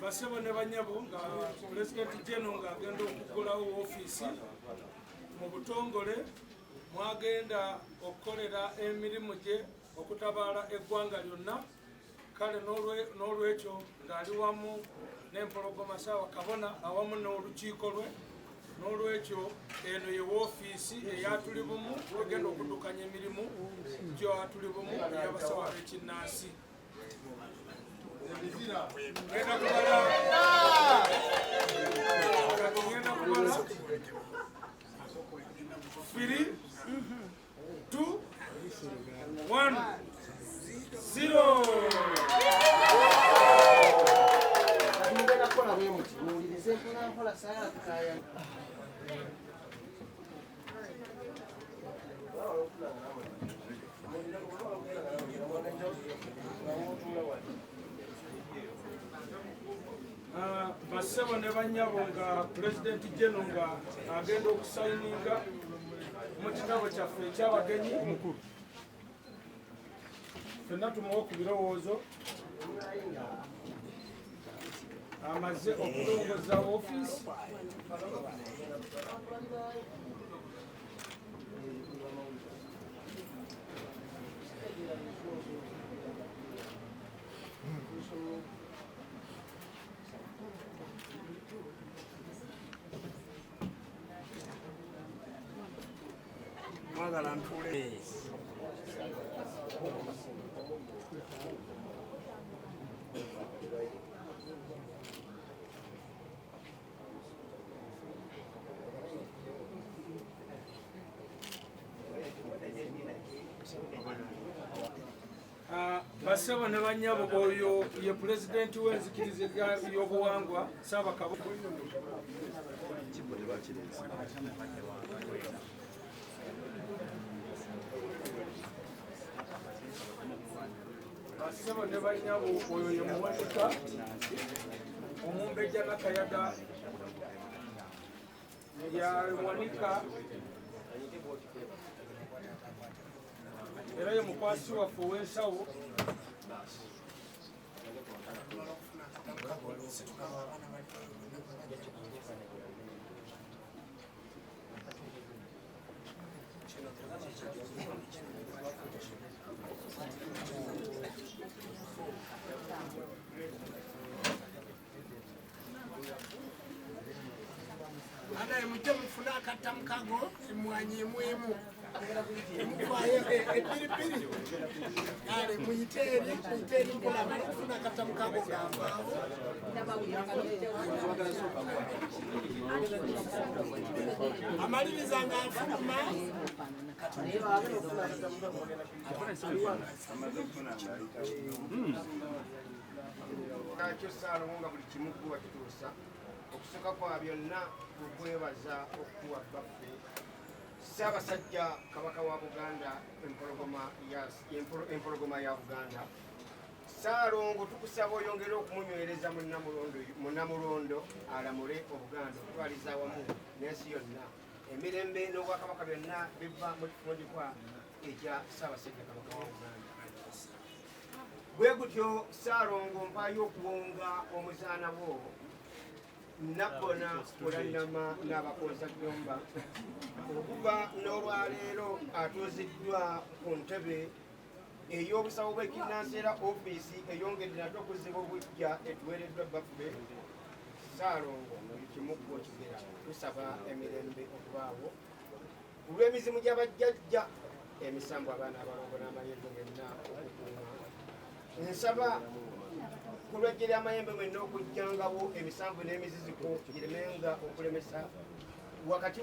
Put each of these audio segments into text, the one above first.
Basebo ne banyabo nga President General ng'agenda okuggulawo woofiisi mu butongole mwagenda okukolera emirimu gye okutabaala eggwanga lyonna. Kale n'olwekyo ng'ali wamu n'empologoma Ssaawa Kabona awamu n'olukiiko lwe, n'olwekyo eno ye woofiisi eyatuli bumu egenda okuddukanya emirimu gy'atuli bumu ey'abasawo ab'ekinnansi. Ngenda kubala 3, 2, 1, 0. Basebo ne banyabo nga President General nga agenda okusayininga mu kitabo kyaffe ekyabagenyi. Ffenna tumuwa ku birowoozo amaze okulongoza woofiisi. Basebo ne banyabo oyo ye Pulezidenti w'enzikiriza y'obuwangwa Ssaabakabona. Basebo ne banyabo oyo ye muwanika Omumbejja Nakayaga yawanika era ye mukwasi waffe ow'ensawo. Ana mujje mufuna akatamukago emwanyi emwemu emukwaye epiripiri ale muyiteeri mpola amala okufuna akatamukago ng'avaawo amaliriza ng'afuluma nakyo Ssaalongo nga buli kimu kuba kituusa okusooka kwa byonna okwebaza okuwa baffe Ssaabasajja Kabaka wa Buganda empologoma ya Buganda. Ssaalongo tukusaba oyongere okumunywereza mu Namulondo alamule Obuganda okutwaliza awamu n'ensi yonna. Emirembe n'Obwakabaka byonna biva mu kifundikwa ekya Ssaabasajja Kabaka wa Buganda. Bwe gutyo Ssaalongo mpaayo okuwonga omuzaana wo Nabbona Kulannama n'abakoza Jjomba okuva n'olwaleero atuuziddwa ku ntebe ey'obusawo bw'ekinnansi era ofiisi eyongedde nate okuziba obujja etuweereddwa baffe. Ssaalongo buli kimu kwokigera tusaba emirembe okubaawo ku lw'emizimu gy'abajjajja emisambu abaana abalongo n'amayembe genna okukuuma. Nsaba kulwejjera amayembe mwenna okujjangawo emisanvu n'emiziziko giremenga okulemesa wakati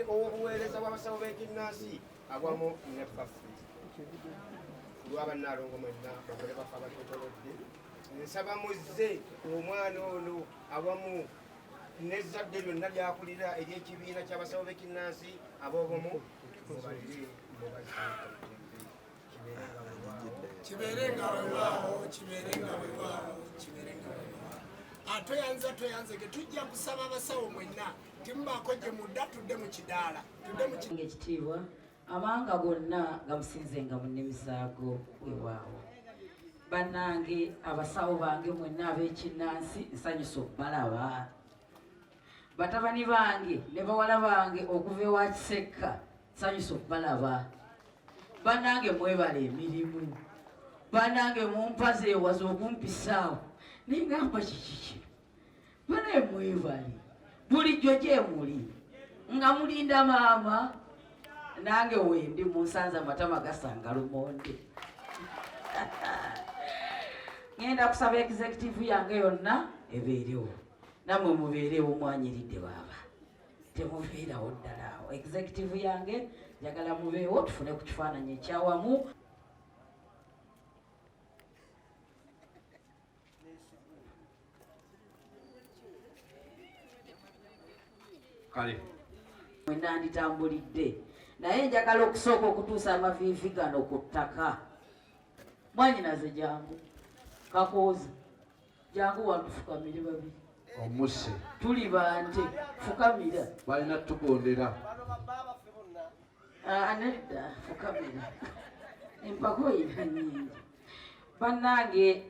w'obuweereza bw'abasawo b'ekinnansi awamu ne baffe. lwabannaalongo mwenna bagole bafe abatotolodde nsaba muzze omwana ono awamu n'ezzadde lyonna lyakulira ery'ekibiina ky'abasawo b'ekinnansi ab'obumu mubalire kibeerenga wewaawo toyanze getujja kusaba abasawo mwenna timubaako gye mudda tudde mu kidaala ekitiibwa amawanga gonna gamusinzenga mu nnimi zaago wewaawo. Bannange abasawo bange mwenna ab'ekinnansi nsanyusa okubalaba. Batabani bange ne bawala bange okuva ewa Kisekka nsanyusa okubalaba. Bannange mwebala emirimu. Bannange mumpaze ewaza okumpisaawo ningamba kiki banaye mwebale bulijjo gye muli nga mulinda maama nange wendi munsanze amatama gasanga lumonde. Ngenda kusaba executive yange yonna ebeerewo namwe mubeerewo mwanyiridde baaba temubeerawo ddala awo. Executive yange njagala mubeewo tufune ku kifaananyi ekyawamu. Mwenna nditambulidde naye njagala okusooka okutuusa amaviivi gano ku ttaka. Mwanyinaze jangu kakooza jangu wantufukamire babiri omuse tuli bante fukamira balina tugondera nedda fukamira empako yina nyingi. Bannange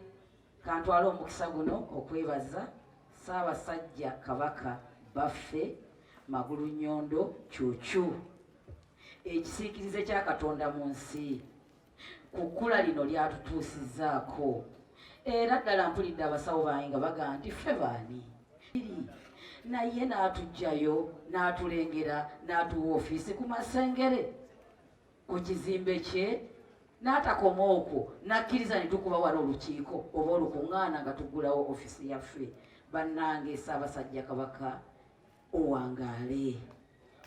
kantwala omukisa guno okwebaza Ssaabasajja Kabaka baffe Magulu Nnyondo Cuucu ekisiikirize kya Katonda mu nsi ku kkula lino lyatutuusizzaako. Era ddala mpulidde abasawo bange nga bagamba nti ffe baani naye n'atuggyayo n'atulengera n'atuwa ofiisi ku Masengere ku kizimbe kye n'atakoma okwo n'akkiriza ne tukuba wala olukiiko oba olukuŋŋaana nga tuggulawo ofiisi yaffe. Bannange Ssaabasajja Kabaka owangaale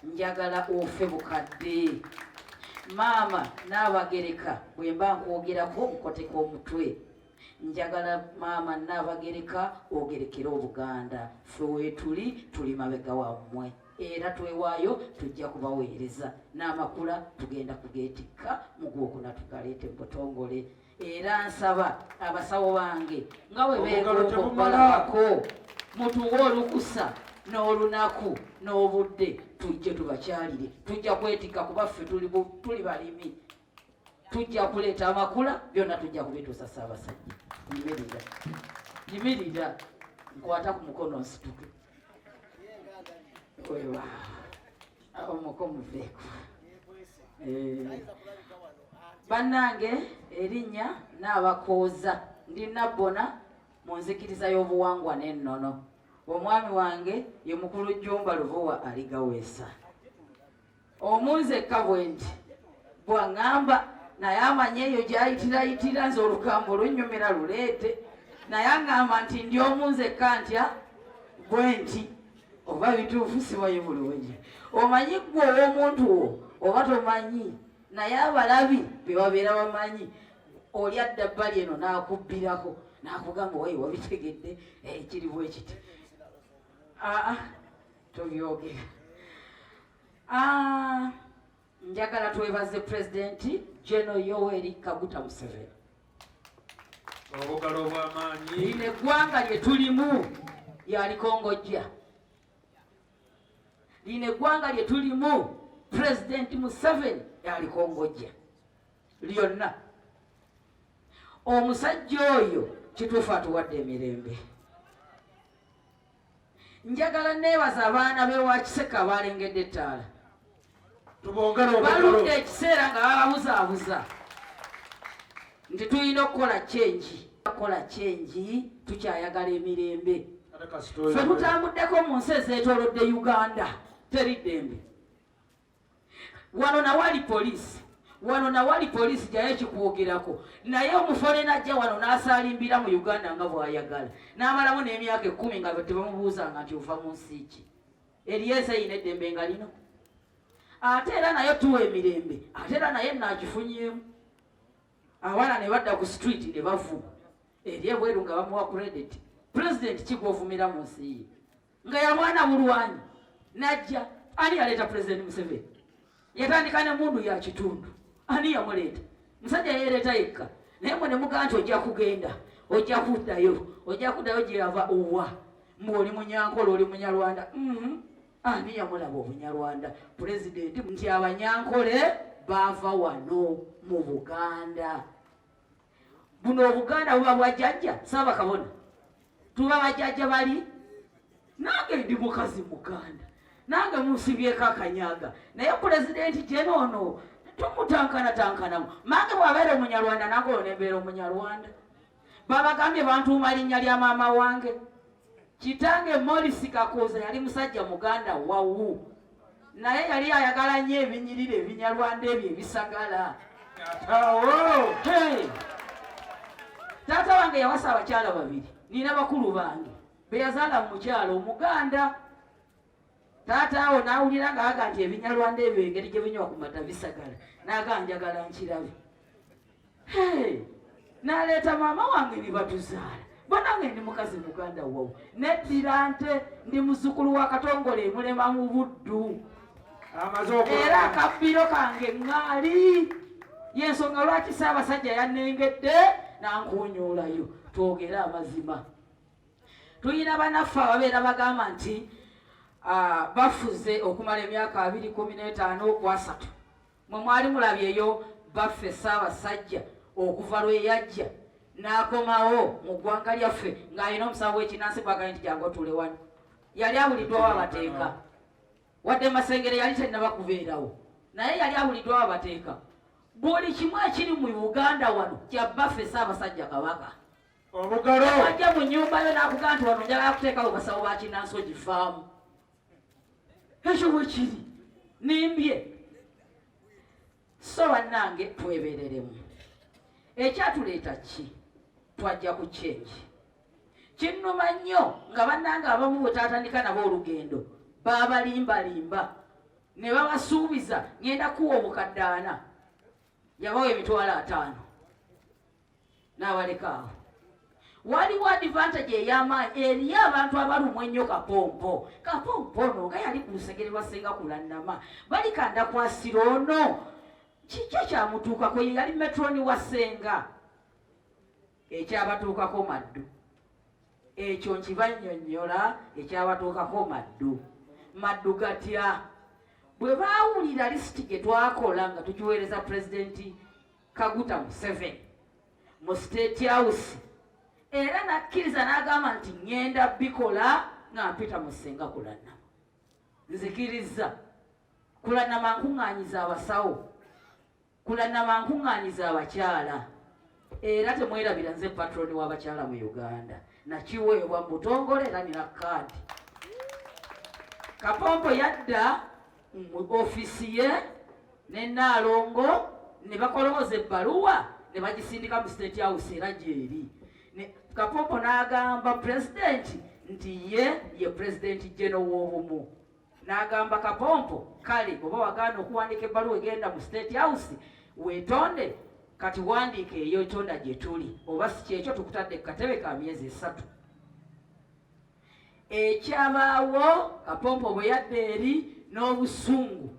njagala ofe bukadde. Maama Nnaabagereka bwe mba nkwogerako nkoteka omutwe. Njagala maama Nnaabagereka ogerekera Obuganda. Ffe weetuli tuli mabega wammwe era twewaayo tujja kubaweereza n'amakula tugenda kugeetikka mu Gwokuna tugaleete mu butongole. Era nsaba abasawo bange nga bwe beegobalako mutuwe olukusa n'olunaku n'obudde tujje tubakyalire. Tujja kwetikka kuba ffe tuli balimi. Tujja kuleeta amakula byonna tujja kubituusa. Ssaabasajja yimirira nkwata ku mukono nsituke omukko muveeko. Bannange erinnya Naabakooza ndi Nabbona mu nzikiriza y'obuwangwa n'ennono. Omwami wange ye Mukulu Jjumba Lubowa aligaweesa. Omunzekka bwe nti bw'aŋŋamba naye amanye eyo gy'ayitirayitira nze olugambo lunnyumira luleete naye aŋŋamba nti ndi omunzekka ntya bwe nti oba bituufu simanyi bulungi. Omanyi ggwe ow'omuntu wo oba tomanyi naye abalabi be babeera bamanyi. Oli adda bbali eno n'akubbirako n'akugamba wayi wabitegedde ekiri bwe kiti. Tobyogera. Njagala twebaze Pulezidenti General Yoweri Kaguta Museveni. obugalo obw'amaanyi. Lino eggwanga lye tulimu yalikongojja. Lino eggwanga lye tulimu Pulezidenti Museveni yalikongojja lyonna. Omusajja oyo kituufu atuwadde emirembe. Njagala neebaza abaana b'ewa Kisekka abalengedde ettaala. Baludde ekiseera nga bababuzaabuza nti tulina okukola kyenji tukyayagala emirembe. Ffe tutambuddeko mu nsi ezeetoolodde Uganda teri ddembe. Wano nawali poliisi jayo ekikwogerako naye omufolena ajja wano n'asaalimbira mu Uganda nga bw'ayagala n'amalamu n'emyaka 10 nga tebamubuuzanga nti ova mu nsi ki. Eryeza yina eddembe nga lino ate era nayo tuwa emirembe ate era naye naagifunyeemu abaana ne badda ku street ne bavuma eri ebweru nga bamuwa credit. President kigwovumira mu nsi ye nga ya mwana bulwanyi najja ani yaleeta President Museveni yatandika ne mundu ya kitundu ani yamuleeta musajja yereeta yekka naye mwe ne mugaa nti ojja kugenda ojja kuddayo gye yava owa mbw'oli munyankola oli munyarwanda. Ani yamulaba obunyarwanda? President nti abanyankole baava wano mu Buganda. Buno Obuganda buba bwajjajja Ssaabakabona tuba bajjajja bali. Nange ndi mukazi Muganda nange munsibyeko akanyaga naye President Jenono tumutankanamu mange bwabeera omunyarwanda nange onembeera omunyarwanda. Babagambye bantuuma linnya lya maama wange kitange Morris Kakoza yali musajja Muganda wawu naye yali ayagala nnyo ebinyirire ebinyarwanda ebyo ebisagala. Taata wange yawasa abakyala babiri nina bakulu bange beyazaala mu mukyalo Omuganda. Taata awo n'awulira ng'aga nti ebinyarwanda ebyo engeri gye binywa ku mata bisagala n'aga njagala nkirabe. N'aleeta maama wange ne batuzaala bonange ndi mukazi Muganda wawu neddira nte ndi muzzukulu wa Katongole mulema mu Buddu era akabbiro kange ŋŋaali yensonga lwaki Ssaabasajja yannengedde nankunyuulayo. Twogere amazima. Tuyina bannaffe ababeera bagamba nti bafuze okumala emyaka 215 ku 3 mwe mwali mulabyeyo baffe Ssaabasajja okuva lwe yajja n'akomawo mu ggwanga lyaffe ng'alina omusawo w'ekinansi gwagala nti jangu otuule wano. Yali abuliddwawo abateeka wadde Masengere yali tennaba kubeerawo naye yali abuliddwawo abateeka. Buli kimu ekiri mu Uganda wano kya baffe Ssaabasajja Kabaka. Wajja mu nnyumba yo n'akugamba nti wano njagala kuteekawo basawo ba kinansi ogifaamu. Ekyo bwe kiri nimbye. So bannange twebereremu. Ekyatuleeta ki? Twajja ku change. Kinnuma nnyo nga bannange abamu bwe taatandika nabo olugendo baabalimbalimba ne babasuubiza ngenda kuwa obukadde 4 yabawa emitwalo 5 n'abaleka awo. Waliwo advantage ey'amaanyi eri abantu abalumwa ennyo Kapompo. Kapompo ono nga yali ku lusegere lwa Ssenga Kulannama balikanda kwasira ono kiki kyamutuukako ye yali metroni wa Ssenga ekyabatuukako Maddu. Ekyo nkibannyonnyola ekyabatuukako Maddu gatya bwe baawulira lisiti gye twakola nga tukiweereza Pulezidenti Kaguta Museveni mu State House era nakkiriza n'agamba nti ngenda bikola nga mpita mu Ssenga Kulannama. Nzikiriza Kulannama nkuŋŋaanyiza abasawo, Kulannama nkuŋŋaanyiza abakyala era temwerabira nze patroni w'abakyala mu Uganda nakiweebwa mu Butongole era nina kaadi. Kapompo yadda mu ofisi ye ne Naalongo ne bakolooza ebbaluwa ne bagisindika mu State House era gyeri. Kapompo n'agamba Pulezidenti nti ye Pulezidenti General w'obumu. N'agamba Kapompo kale oba wagaana okuwandiika ebbaluwa egenda mu State House weetonde kati wandiika eyo tonda gye tuli oba si kyekyo tukutadde ku katebe ka myezi 3. Ekyabaawo Kapompo bwe yadda eri n'obusungu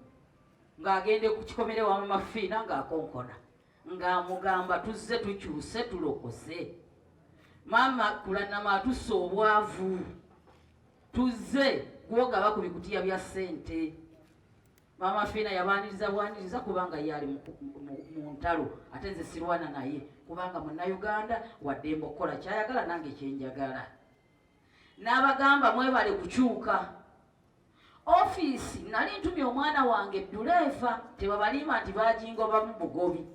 ng'agende ku kikomere wa Mama Fiina ng'akonkona ng'amugamba tuzze tukyuse tulokose. Mama Kulannama atusse obwavu tuzze gwogaba ku bikutiya bya ssente. Mama Fiina yabaniriza kubanga yali mu ntalo ate nze sirwana naye kubanga Munnayuganda wadde mbokola kyayagala nange kyenjagala. N'abagamba mwebale kukyuka. Office nali ntumye omwana wange Duleeva tebabalima nti bagingoba mu Bugobi.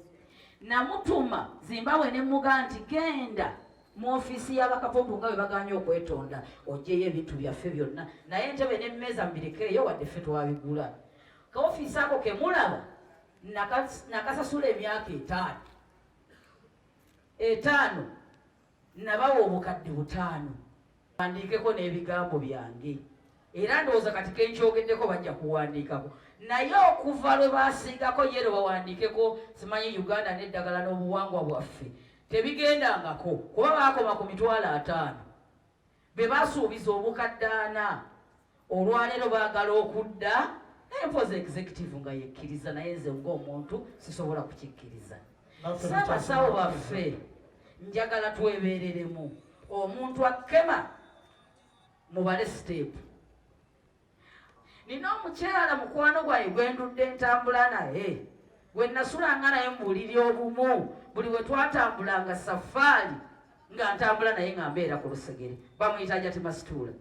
Namutuma Zimbabwe ne muga nti genda mu ofisi y'abakapompo nga bwe baganye okwetonda ogyeyo ebintu byaffe byonna naye entebe n'emmeeza mbirikeeyo wadde ffe twabigula. Ka ofisi ako ke mulaba nakasasula emyaka 5 nabawa obukadde 5 wandiikeko n'ebigambo byange era ndowooza kati kenkyogeddeko bajja kuwandiikako naye okuva lwe basiigako yero bawandiikeko simanyi Uganda n'eddagala n'obuwangwa bwaffe tebigendangako kuba baakoma ku 5,000 be basuubiza obukadde 4 olwaleero baagala okudda empoza executive nga yekkiriza naye nze ng'omuntu sisobola kukikkiriza. Saabasawo baffe njagala twebeereremu omuntu akema mubale step. Nina omukyala mukwano gwaye gwendudde entambula naye gwe nasulanga naye mbuuliri obumu buli we twatambulanga safaali nga ntambula naye nga mbeera ku Lusegere bamuyita Jati Masituula.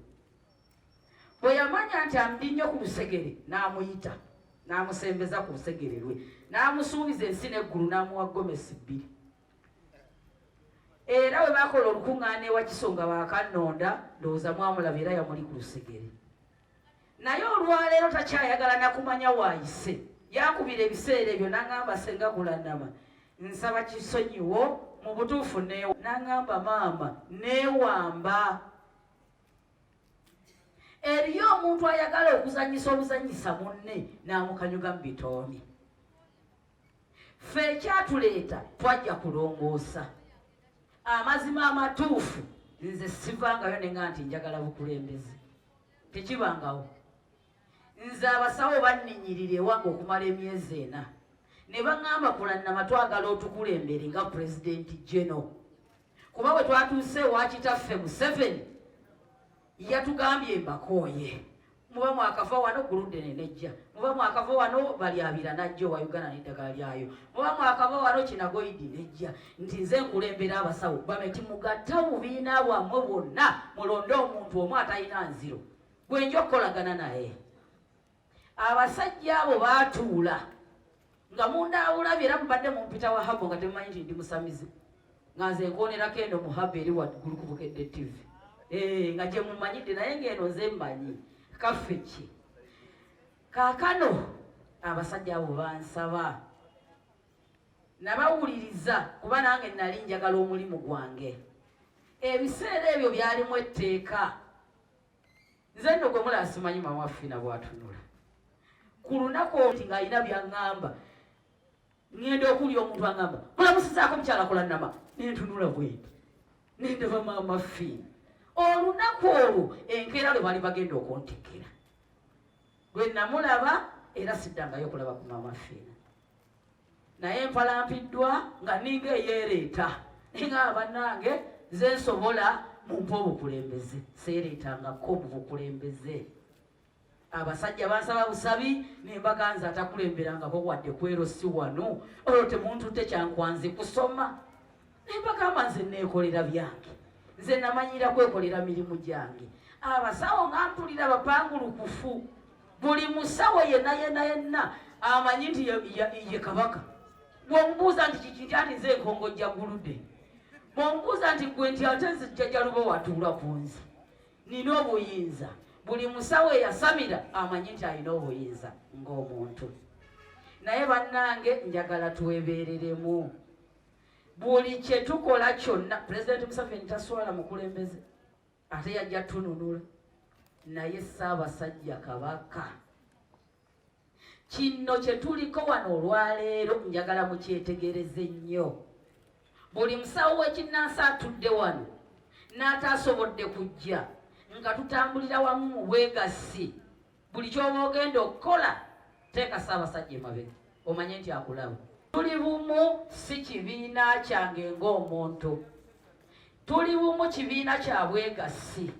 Bwe yamanya nti amudi nnyo ku Lusegere n'amuyita n'amusembeza ku Lusegere lwe n'amusuubiza ensi n'eggulu n'amuwa gomesi 2. Era we baakola olukuŋŋaana ewa Kisonga baakannonda ndowooza mwamulaba era yamuli ku Lusegere. Naye olwaleero takyayagala nakumanya waayise yakubira ebiseera ebyo n'aŋŋamba senga Gulanama nsaba kisonyiwo mu butuufu n'aŋŋamba maama neewamba. Eriyo omuntu ayagala okuzanyisa obuzanyisa munne n'amukanyuga mu bitoomi. Ffe ekyatuleeta twajja kulongoosa amazima amatuufu. Nze sivangayo nenga nti njagala bukulembeze tekibangawo. Nze abasawo banninyirira ewange okumala emyezi 4 ne baŋŋamba Kulanama twagala otukulembere nga President General kuba bwe twatuuse ewa kitaffe Museveni yatugambye mbakooye muba mwakava wano guludde nenejja muba mwakava wano balyabira najja wa Uganda n'eddagala lyayo muba mwakava wano Kinagoidi nejja nti nze nkulembera abasawo bameti mugatta bubiina bwammwe bwonna mulonde omuntu omu atalina nziro gwe nja okukolagana naye. Abasajja abo baatuula nga mundaawulabye era mubadde mumpita wa Habo nga temumanyi nti ndi musamizi nga nze nkonerako eno mu Habo eri waggulu ku Bukedde TV nga gye mumanyidde naye ng'eno nze mmanyi kaffe ki. Kaakano abasajja abo bansaba nabawuliriza kuba nange nali njagala omulimu gwange. Ebiseera ebyo byalimu etteeka. Nze nno gwe mulaba simanyi mawafina bwatunula ku lunaku nti ng'alina by'aŋŋamba ŋŋenda okulya omuntu aŋŋamba mulamusizaako mukyala Kulanama nentunula bweti nendaba maama Fiina. Olunaku olwo enkeera lwe bali bagenda okuntikira lwe namulaba era siddangayo okulaba ku maama Fiina. Naye mpalampiddwa nga ninga eyeereeta nga bannange nze nsobola mumpa obukulembeze seereetangako mu bukulembeze. Abasajja bansaba busabi nembaga nze atakulemberangako wadde kwero si wano olwo temuntute kyankwanzi kusoma nembagamba nze neekolera byange nze namanyira kwekolera mirimu gyange. Abasawo nga mpulira bapangulukufu buli musawo yenna amanyi nti ye kabaka. Bw'omubuuza nti kiki nti ati nze enkongojja gulude bw'omubuuza nti gwe nti ate nze jjajja luba watuula ku nze nina obuyinza. Buli musawo eyasamira amanyi nti alina obuyinza ng'omuntu. Naye bannange njagala twebeereremu buli kye tukola kyonna. Pulezidenti Museveni taswala mukulembeze ate yajja tununula naye Ssaabasajja Kabaka. Kino kye tuliko wano olwaleero njagala mukyetegereze nnyo. Buli musawo w'ekinnansi atudde wano n'ataasobodde kujja nga tutambulira wamu mu bwegassi buli ky'oba ogenda okukola teeka Ssaabasajja emabega omanye nti akulaba. Tuli bumu si kibiina kyange ng'omuntu, tuli bumu kibiina kya bwegassi.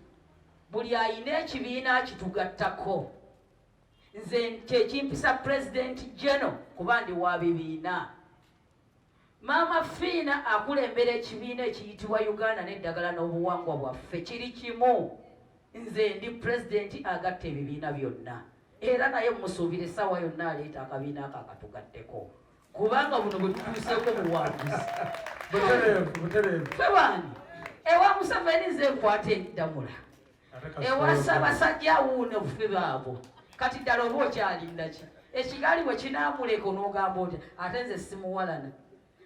Buli ayina ekibiina kitugattako. Nze kyekimpisa President General kuba ndi wa bibiina. Maama Fiina akulembera ekibiina ekiyitibwa Uganda n'eddagala n'obuwangwa bwaffe kiri kimu. Nze ndi President agatta ebibiina byonna era naye musuubire essaawa yonna aleeta akabiina ako akatugatteko kubanga buno bwe tutuuseeko buwanguzi. Ffe baani ewa Museveni nze nkwata endamula ewa Ssaabasajja wuune bufe baabo kati ddala oba okyalinda ki ekigali bwe kinaamuleka n'ogamba oti ate nze simuwalana.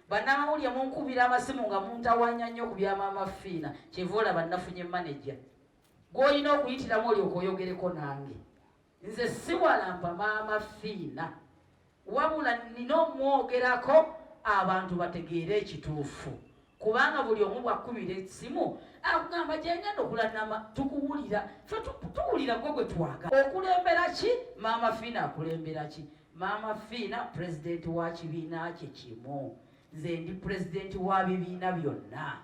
Bannamawulire munkubira amasimu nga muntawanya nnyo ku bya Maama Fiina kyeva olaba nafunye manager gw'olina okuyitiramu olyoka oyogereko nange nze siwalampa maama Fiina wabula nina omwogerako abantu bategeere ekituufu kubanga buli omu bwakubira esimu akugamba gyengenda okulanama tukuwulira fe tuwulira gwe gwe twagala okulembera ki maama Fiina akulembera ki maama Fiina pulezidenti wa kibiina kye kimu nze ndi pulezidenti wa bibiina byonna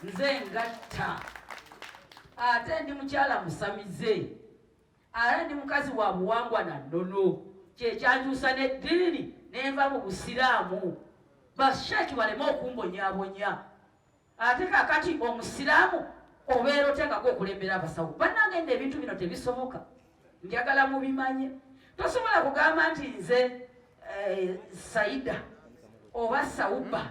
nze ngatta ate ndi mukyala musamize ate ndi mukazi wa buwangwa na nnono kyekyankyusa n'eddiini nenva mu busiraamu basheeki baleme okumbonyaabonya ate kakati omusiraamu obeera oteekako okulembera abasawo bannange ebintu bino tebisoboka njagala mubimanye tosobola kugamba nti nze Saida oba Sauba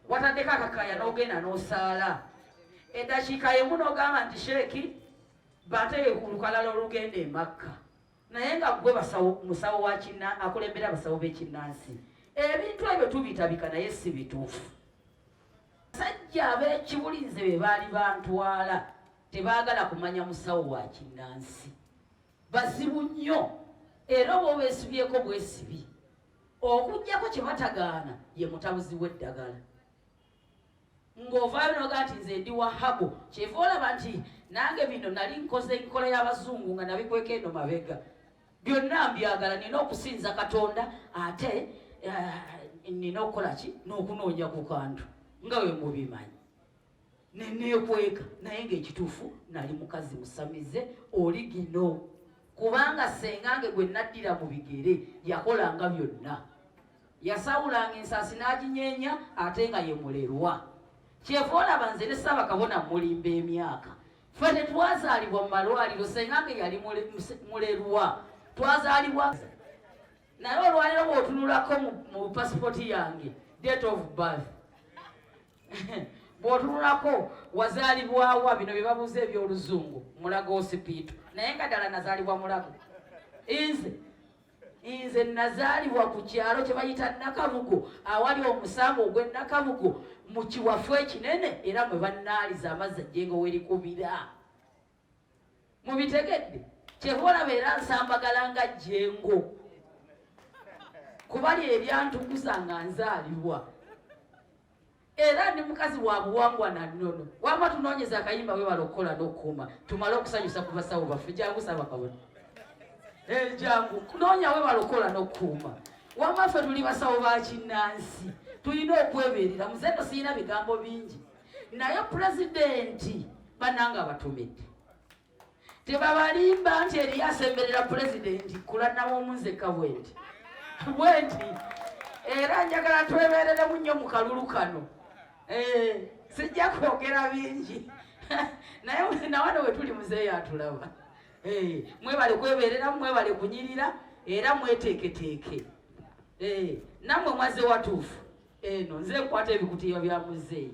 wataddeko akakaya n'ogenda n'osaala eddakiika yemu n'ogamba nti sheeki bateeke ku lukalala olugenda e Makka naye nga gwe musawo akulembera abasawo b'ekinnansi ebintu ebyo tubitabika naye si bituufu basajja ab'ekibulinze be baali bantwala tebaagala kumanya musawo wa kinnansi bazibu nnyo era oba obeesibyeko bwesibi okuggyako kye batagaana ye mutabuzi w'eddagala ng'ovaayo noga nti nze ndi Wahabu kyeva olaba nti nange bino nali nkoze enkola y'abazungu nga nabikweka eno mabega byonna mbyagala nina okusinza Katonda ate nina okukola ki n'okunoonya ku kantu nga we mubimanyi neneekweka naye ng'ekituufu nali mukazi musamize oli gino kubanga sengange gwe naddira mu bigere yakolanga byonna yasawulanga ensaasi n'aginyeenya ate nga ye mulerwa kyeva olaba nze ne Ssaabakabona mulimba emyaka ffe tetwazaalibwa mu malwaliro sengange yali mulerwa twazaalibwa naye olwaliro bw'otunulako mu pasipoti yange date of birth bw'otunulako wazaalibwawa bino bye babuuza eby'oluzungu Mulago Hospital naye nga ddala nazaalibwa Mulago nze nazaalibwa ku kyalo kye bayita Nakabugo awali omusambu ogw'Enakabugo mu kiwafu ekinene era mwe bannaaliza amazzi ajjengo werikubira mubitegedde kyeva olaba nsambagala nga jjengo kubali ebyantukuza nga nzaalibwa era ndi mukazi wa buwangwa na nnono wama tunoonyeza akayimba webala okukola n'okkuuma tumale okusanyusa ku basawo baffe jangu Ssaabakabona jangu kunoonya webala okukola n'okkuuma wama ffe tuli basawo ba kinnansi tulina okwebeerera muzendo siyina bigambo bingi naye pulezidenti bannanga abatumidde tebabalimba nti eri asemberera pulezidenti kulanamu nzekka bwenti era njagala twebeereremu nnyo mu kalulu kano sijja kwogera bingi naye nawano we tuli muzeeyo atulaba mwebale kwebeereramu mwebale kunyirira era mweteeketeeke nammwe mwaze watuufu eno nze nkwata ebikutiya bya muzeeyi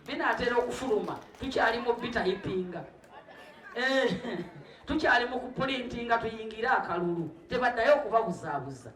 binaatera okufuluma tukyali mu bitayipinga tukyali mu kupulintinga tuyingire akalulu tebaddayo okubabuzaabuza